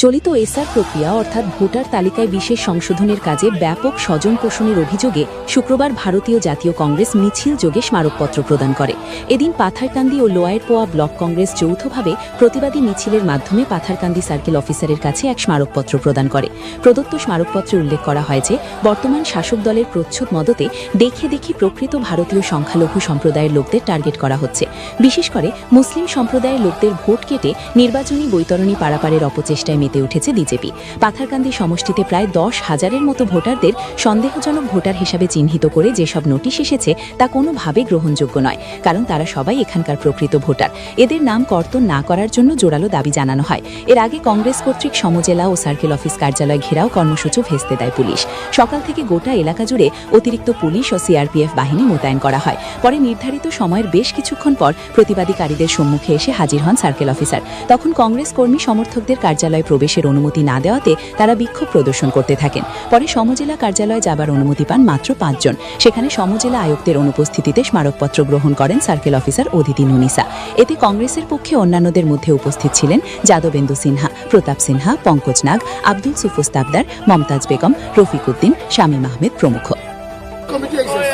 চলিত এসআর প্রক্রিয়া অর্থাৎ ভোটার তালিকায় বিশেষ সংশোধনের কাজে ব্যাপক স্বজন পোষণের অভিযোগে শুক্রবার ভারতীয় জাতীয় কংগ্রেস মিছিল যোগে স্মারকপত্র প্রদান করে। এদিন পাথারকান্দি ও লোয়ার পোয়া ব্লক কংগ্রেস যৌথভাবে প্রতিবাদী মিছিলের মাধ্যমে পাথারকান্দি সার্কেল অফিসারের কাছে এক স্মারকপত্র প্রদান করে। প্রদত্ত স্মারকপত্রে উল্লেখ করা হয় যে বর্তমান শাসক দলের প্রচ্ছদ মদতে দেখে প্রকৃত ভারতীয় সংখ্যালঘু সম্প্রদায়ের লোকদের টার্গেট করা হচ্ছে। বিশেষ করে মুসলিম সম্প্রদায়ের লোকদের ভোট কেটে নির্বাচনী বৈতরণী পারাপারের অপচেষ্টায় মেতে উঠেছে বিজেপি। পাথারকান্দি সমষ্টিতে প্রায় 10,000-এর মতো ভোটারদের সন্দেহজনক ভোটার হিসাবে চিহ্নিত করে যেসব নোটিশ এসেছে তা কোনোভাবে গ্রহণযোগ্য নয়, কারণ তারা সবাই এখানকার প্রকৃত ভোটার। এদের নাম কর্তন না করার জন্য জোরালো দাবি জানানো হয়। এর আগে কংগ্রেস কর্তৃক সমজেলা ও সার্কেল অফিস কার্যালয় ঘেরাও কর্মসূচি ভেস্তে দেয় পুলিশ। সকাল থেকে গোটা এলাকা জুড়ে অতিরিক্ত পুলিশ ও সিআরপিএফ বাহিনী মোতায়েন করা হয়। পরে নির্ধারিত সময়ের বেশ কিছুক্ষণ পর প্রতিবাদীকারীদের সম্মুখে এসে হাজির হন সার্কেল অফিসার। তখন কংগ্রেস কর্মী সমর্থকদের কার্যালয়ে প্রবেশের অনুমতি না দেওয়াতে তারা বিক্ষোভ প্রদর্শন করতে থাকেন। পরে সমজেলা কার্যালয়ে যাবার অনুমতি পান মাত্র 5 জন। সেখানে সমজেলা আয়ুক্তের অনুপস্থিতিতে স্মারকপত্র গ্রহণ করেন সার্কেল অফিসার অদিতি নুনিসা। এতে কংগ্রেসের পক্ষে অন্যান্যদের মধ্যে উপস্থিত ছিলেন যাদবেন্দু সিনহা, প্রতাপ সিনহা, পঙ্কজ নাগ, আব্দুল সুফুস্তাবদার, মমতাজ বেগম, রফিক উদ্দিন, শামীম আহমেদ প্রমুখ।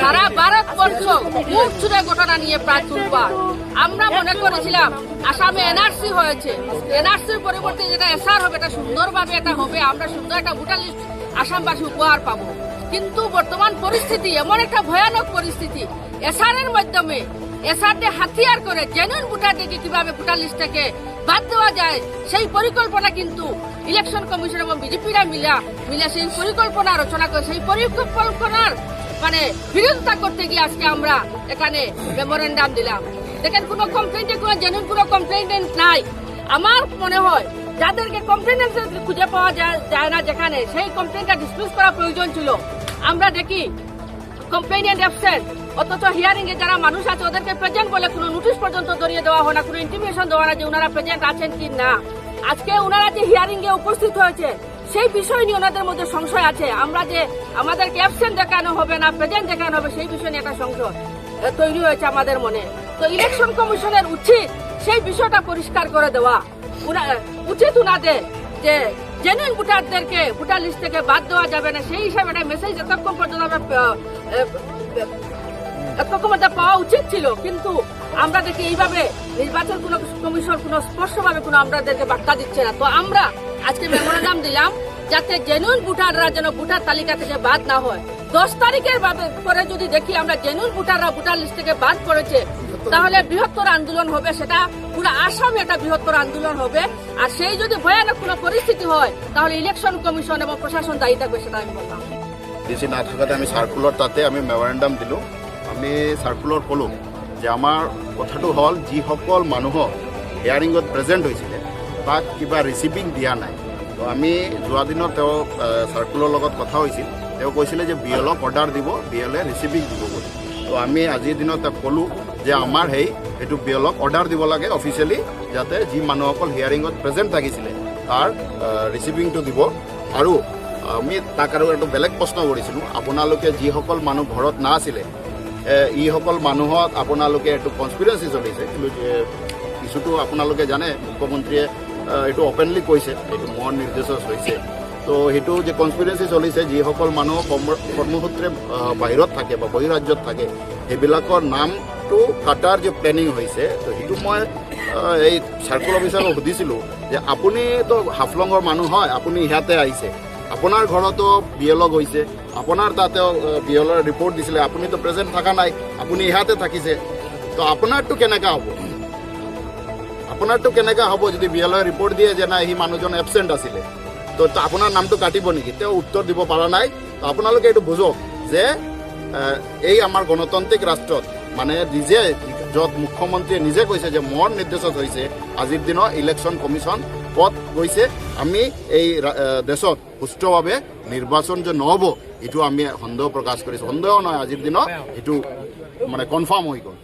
সারা ভারতবর্ষ মুখ ছুড়ে ঘটনা নিয়ে প্রায় তুলবার। আমরা মনে করেছিলাম আসামে এনআরসি হয়েছে, এনআরসির পরিবর্তে যেটা এসআর হবে, এটা সুন্দরভাবে এটা হবে, আমরা সুন্দর একটা ভোটার লিস্ট আসামবাসী উপহার পাবো। কিন্তু বর্তমান পরিস্থিতি এমন একটা ভয়ানক পরিস্থিতি, এসআর এর মাধ্যমে এসআরকে হাতিয়ার করে জেনুইন ভোটারদেরকে কিভাবে ভোটার লিস্ট থেকে বাদ দেওয়া যায় সেই পরিকল্পনা কিন্তু ইলেকশন কমিশন এবং বিজেপিরা মিলে সেই পরিকল্পনা রচনা করে সেই পরিকল্পনার বিরোধিতা করতে গিয়ে আজকে আমরা এখানে মেমোরেন্ডাম দিলাম। দেখেন, কোনো কমপ্লেন্টে কোনো জেনুইন কোনো কমপ্লেন্ট নাই। আমার মনে হয় যাদেরকে কমপ্লেন্ট খুঁজে পাওয়া যায় না যেখানে, সেই কমপ্লেন্টটা ডিসমিস করা প্রয়োজন ছিল। আমরা দেখি কমপ্লেইন্ট অ্যাবসেন্ট, অথচ হিয়ারিং এ যারা মানুষ আছে ওদেরকে প্রেজেন্ট বলে কোনো নোটিশ পর্যন্ত ধরিয়ে দেওয়া হয় না, কোনো ইন্টিমেশন দেওয়া না যে ওনারা প্রেজেন্ট আছেন কি না। আজকে ওনারা যে হিয়ারিং এ উপস্থিত হয়েছে সেই বিষয় নিয়ে ওনাদের মধ্যে সংশয় আছে। আমরা যে আমাদেরকে অ্যাবসেন্ট দেখানো হবে না প্রেজেন্ট দেখানো হবে সেই বিষয় নিয়ে একটা সংশয় তৈরি হয়েছে আমাদের মনে। তো ইলেকশন কমিশনের উচিত সেই বিষয়টা পরিষ্কার করে দেওয়া উচিত ওনাদের, যে জেনুইন ভোটারদেরকে ভোটার লিস্ট থেকে বাদ দেওয়া যাবে না। সেই হিসাবে একটা মেসেজ এতক্ষণ পর্যন্ত আমরা পাওয়া উচিত ছিল, কিন্তু আমরা দেখি এইভাবে নির্বাচন কমিশন কোনো স্পষ্টভাবে কোনো আমাদেরকে বার্তা দিচ্ছে না। তো আমরা আজকে মেমোরেন্ডাম দিলাম যাতে জেনুইন ভোটাররা যেন ভোটার তালিকা থেকে বাদ না হয়। 10 তারিখের পরে যদি দেখি আমরা জেনুইন ভোটাররা ভোটার লিস্ট থেকে বাদ পড়েছে, তাহলে বৃহত্তর আন্দোলন হবে, সেটা পুরো আসামে একটা বৃহত্তর আন্দোলন হবে। আর সেই যদি ভয়ানক কোনো পরিস্থিতি হয় তাহলে ইলেকশন কমিশন এবং প্রশাসন দায়ী থাকবে, সেটা আমি বললাম। ডিসি না থাকাতে আমি সার্কুলার তাতে আমি মেমোৰেণ্ডাম দিলোঁ। আমি সাৰ্কুলাৰ ক'লোঁ যে আমাৰ কথাটো হ'ল যিসকল মানুহক হিয়াৰিঙত প্ৰেজেণ্ট হৈছিলে তাক কিবা ৰিচিভিং দিয়া নাই। তো আমি যোৱা দিনত তেওঁ সাৰ্কুলাৰ লগত কথা হৈছিল, তেওঁ কৈছিলে যে বিএলক অৰ্ডাৰ দিব, বিএলে ৰিচিভিং দিব বুলি। তো আমি আজিৰ দিনত তেওঁক ক'লোঁ যে আমাৰ এইটো বিএলক অৰ্ডাৰ দিব লাগে অফিচিয়েলি, যাতে যি মানুহসকল হিয়াৰিঙত প্ৰেজেণ্ট থাকিছিলে তাৰ ৰিচিভিংটো দিব। আৰু আমি তাক আৰু এটা বেলেগ প্ৰশ্ন কৰিছিলোঁ, আপোনালোকে যিসকল মানুহ ঘৰত নাছিলে এইসকল মানুহক আপোনালোকে এইটো কনস্পিৰেঞ্চি চলিছে, কিন্তু কিছুটো আপোনালোকে জানে মুখ্যমন্ত্ৰীয়ে এইটো অপেনলি কৈছে, এইটো মোৰ নিৰ্দেশত হৈছে। তো সেইটো যে কনস্পিৰেঞ্চি চলিছে, যিসকল মানুহ কৰ্মসূত্ৰে বাহিৰত থাকে বা বহিৰাজ্যত থাকে সেইবিলাকৰ নামটো কাটাৰ যে প্লেনিং হৈছে, তো সেইটো মই এই চাৰ্কুল অফিচাৰক সুধিছিলোঁ যে আপুনিতো হাফলঙৰ মানুহ হয়, আপুনি ইয়াতে আহিছে, আপোনাৰ ঘৰতো বিএলক হৈছে, আপোনাৰ তাতেও বিএলৰ ৰিপৰ্ট দিছিলে, আপুনিতো প্ৰেজেণ্ট থকা নাই, আপুনি ইয়াতে থাকিছে, তো আপোনাৰটো কেনেকৈ হ'ব? আপোনাৰটো কেনেকৈ হ'ব যদি বিএলয়ে ৰিপৰ্ট দিয়ে যে নাই সি মানুহজন এবচেণ্ট আছিলে, তো আপোনাৰ নামটো কাটিব নেকি? তেওঁ উত্তৰ দিব পৰা নাই। তো আপোনালোকে এইটো বুজক যে এই আমাৰ গণতান্ত্ৰিক ৰাষ্ট্ৰত নিজে য'ত মুখ্যমন্ত্ৰীয়ে নিজে কৈছে যে মোৰ নিৰ্দেশত হৈছে, আজিৰ দিনত ইলেকশ্যন কমিশ্যন পদ গৈছে, আমি এই দেশত সুস্থভাৱে নিৰ্বাচন যে নহ'ব এইটো আমি সন্দেহ প্ৰকাশ কৰিছোঁ। সন্দেহ নহয়, আজিৰ দিনত এইটো কনফাৰ্ম হৈ গ'ল।